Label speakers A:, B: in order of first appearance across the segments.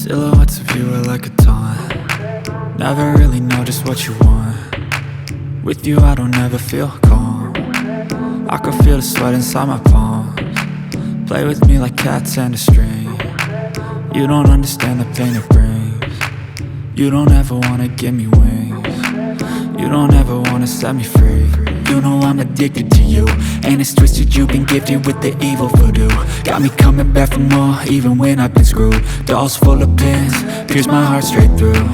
A: Silhouettes of you are like a taunt. Never really know just what you want. With you I don't ever feel calm. I can feel the sweat inside my palms. Play with me like cats and a string. You don't understand the pain it brings. You don't ever wanna give me wings. You don't ever wanna set me free. You know I'm addicted to you, and it's twisted, you've been gifted with the evil voodoo. Got me coming back for more, even when I've been screwed. Dolls full of pins, pierce my heart straight through.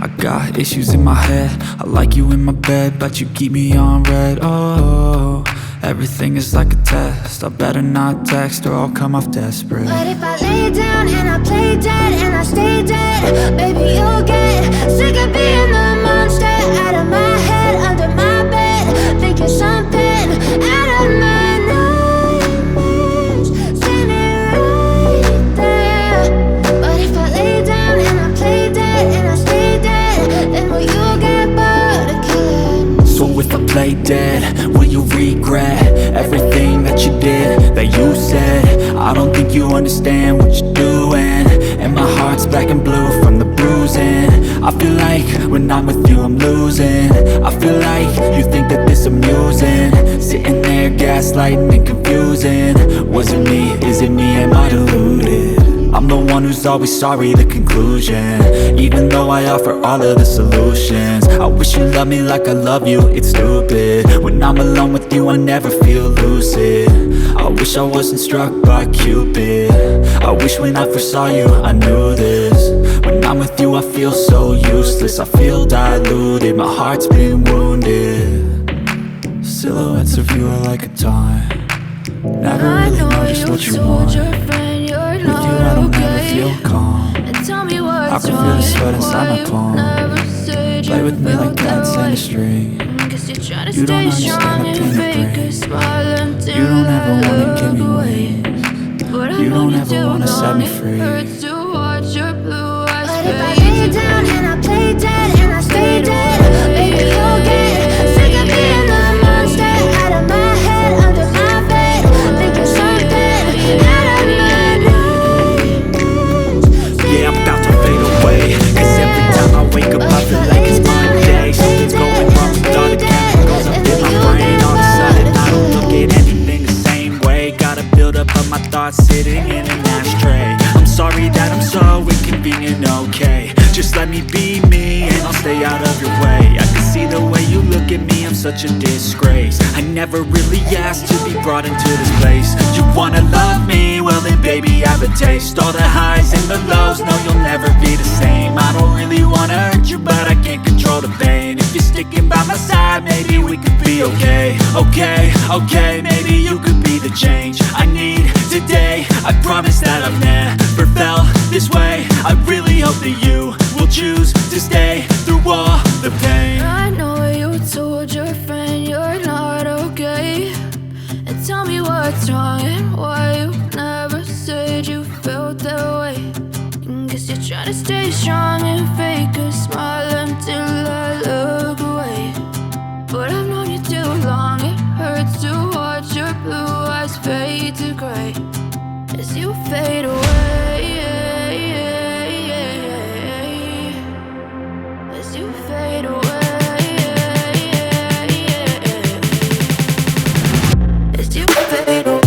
A: I got issues in my head, I like you in my bed, but you keep me on red. Oh, everything is like a test, I better not text or I'll come off desperate.
B: But if I lay down and I play dead and I stay dead, baby you'll get sick of being the monster out of my head, under my bed, thinking something out of my nightmares, standing right there. But if I lay down and I play dead and I stay dead, then will you get bored of killing?
A: So if I play dead, will you regret everything that you did, that you said? I don't think you understand what you're doing, and my heart's black and blue from the bruising. I feel like when I'm with you I'm losing. I feel like you think that this amusing, sitting there gaslighting and confusing. Was it me? Is it me? Am I deluded? I'm the one who's always sorry, the conclusion, even though I offer all of the solutions. I wish you loved me like I love you, it's stupid. When I'm alone with you I never feel lucid. I wish I wasn't struck by Cupid. I wish when I first saw you I knew this. When I'm with you I feel so useless, I feel diluted, my heart's been wounded. Silhouettes of you are like a taunt. Never really know just what you want. With you I don't ever feel calm. I can feel the sweat inside my palms. Play with me like cats and a string. You don't understand the pain it brings. You don't ever wanna give me wings. You don't ever wanna set me free.
B: But if I lay down and I play dead and I stay dead, baby you'll get sick of being the monster out of my head, under my bed, thinking something out of my nightmares.
A: Yeah, I'm about to fade away, cause every time I wake up I feel like it's Monday. Something's going wrong with all the chemicals up in my brain. All of a sudden I don't look at anything the same way. Gotta build up of my thoughts sitting in an ashtray. I'm sorry that I'm so inconvenient, okay? Just let me be me and I'll stay out of your way. I can see the way you look at me, I'm such a disgrace. I never really asked to be brought into this place. You wanna love me? Well then baby have a taste. All the highs and the lows, no you'll never be the same. I don't really wanna hurt you but I can't control the pain. If you're sticking by my side maybe we could be okay. Okay, maybe you could be the change I need today. I promise that I've never felt this way. I really hope that you will choose to stay through all the pain.
B: I know you told your friend you're not okay, and tell me what's wrong and why you never said you felt that way. Guess you're trying to stay strong and fake a smile until I look away. But I've known you too long, it hurts to watch your blue eyes fade to gray as you fade away. As you fade away. As you fade away. As you fade away.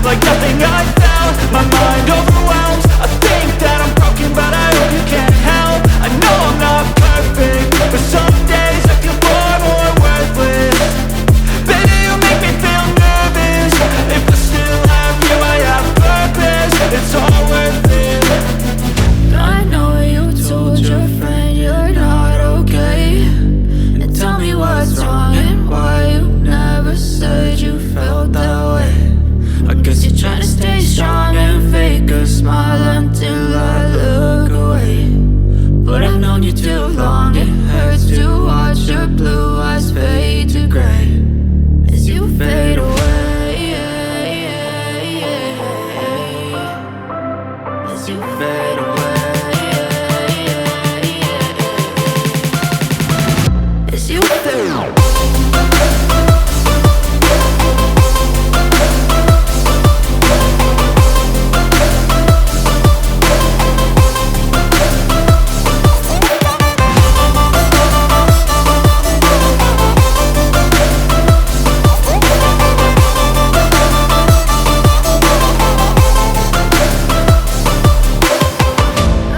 A: Like nothing I felt, my mind overwhelms. I think that I'm broken but I hope you can't help. I know I'm not perfect, but some days I feel far more worthless. Baby you make me feel nervous. If I still have you I have purpose. It's all worth it.
B: I know you told your friend you're not okay, and tell me what's wrong and why you never said you felt that way.
A: I guess
B: You're trying to stay strong and fake a smile until I look away. as you fade away. As you fade away.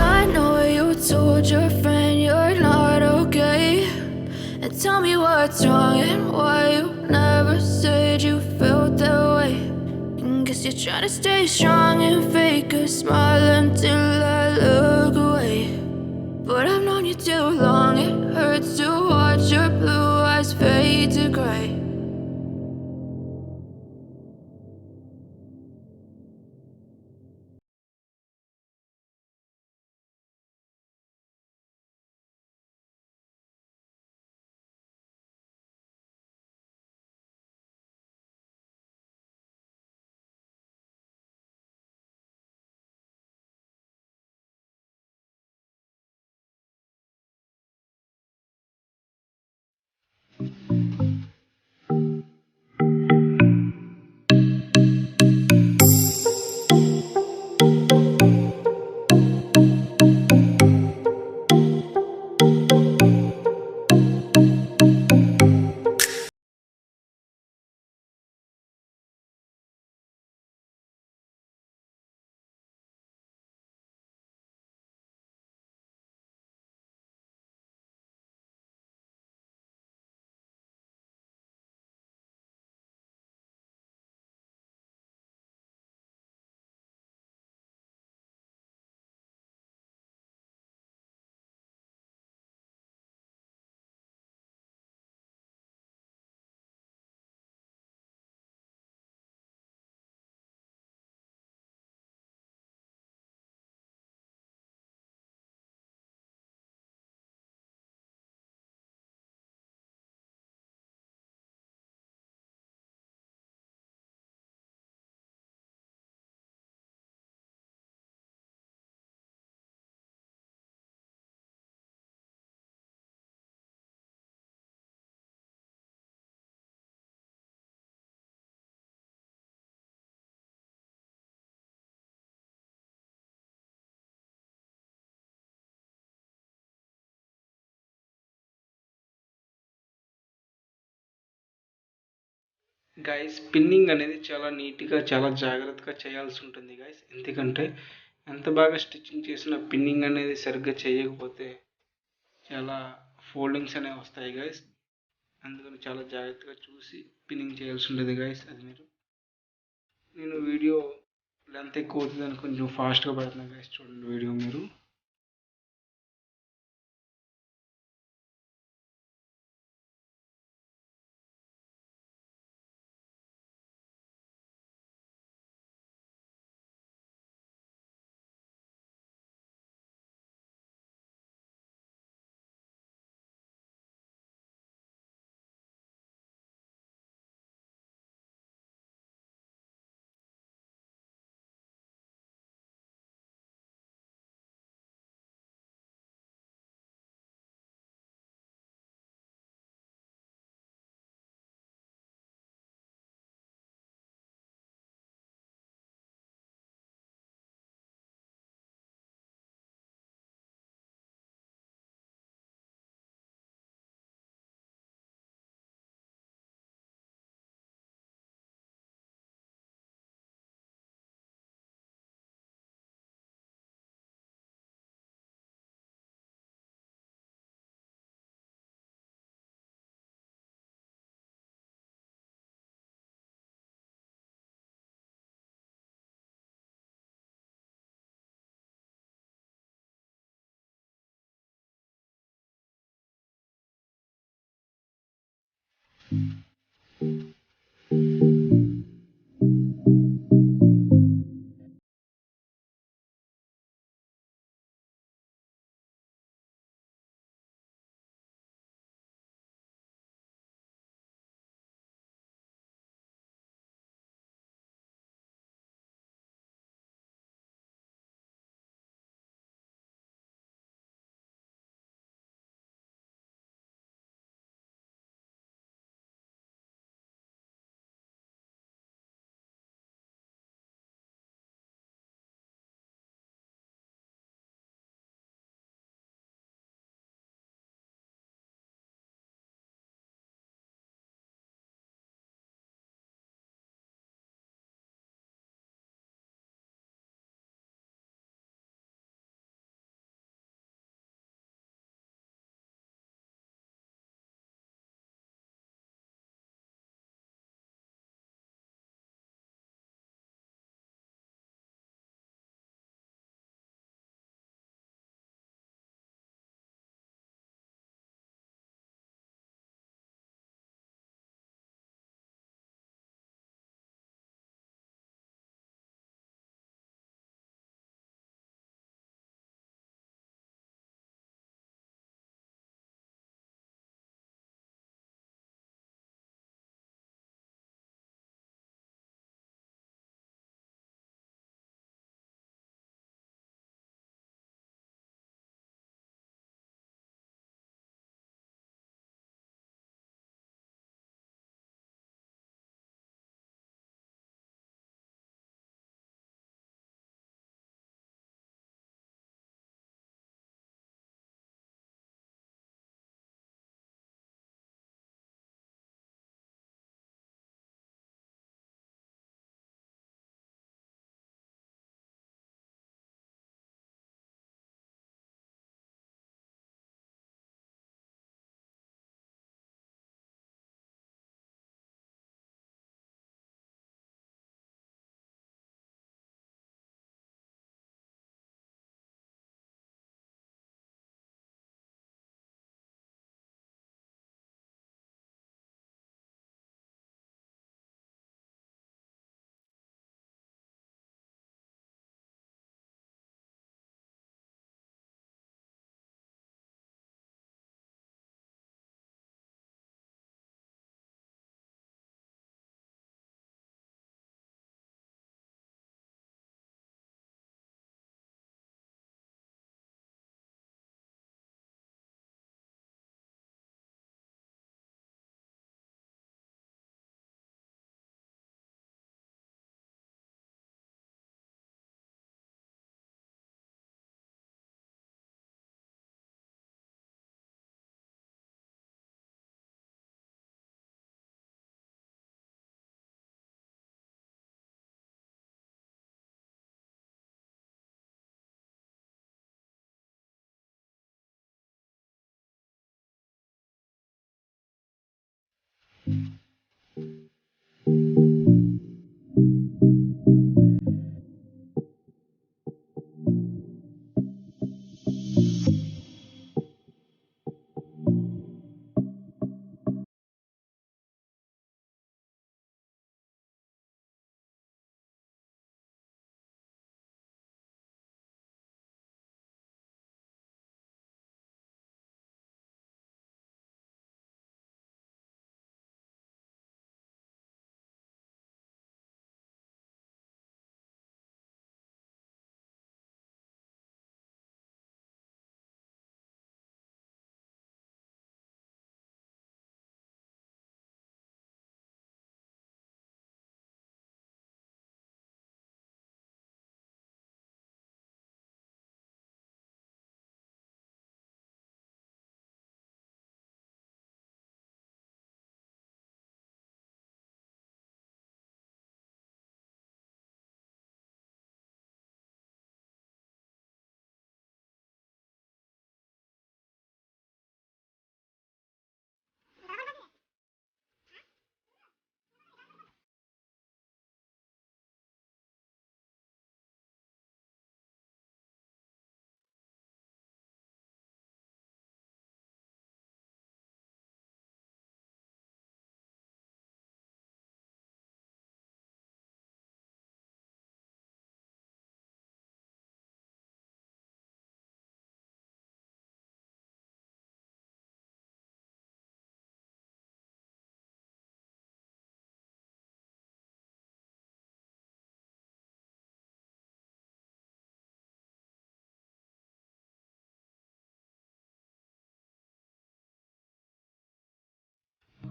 B: I know you told your friend you're not okay, and tell me what's wrong and why you never said you felt that way. And guess you're trying to stay strong and fake a smile until I look away. But I've known you too long, it hurts to watch your blue eyes fade to gray.
C: Guys pinning అనేది చాలా నీట్గా చాలా జాగ్రత్తగా చేయాల్సి ఉంటుంది guys. ఎందుకంటే ఎంత బాగా స్టిచ్చింగ్ చేసిన పిన్నింగ్ అనేది సరిగ్గా చేయకపోతే చాలా ఫోల్డింగ్స్ అనేవి వస్తాయి గైస్. అందుకని చాలా జాగ్రత్తగా చూసి పిన్నింగ్ చేయాల్సి ఉంటుంది గైస్. అది నేను వీడియో లెంత్ ఎక్కువ అవుతుందని కొంచెం ఫాస్ట్గా పెడుతున్నాను గైస్. చూడండి వీడియో మీరు.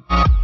C: బాయ్.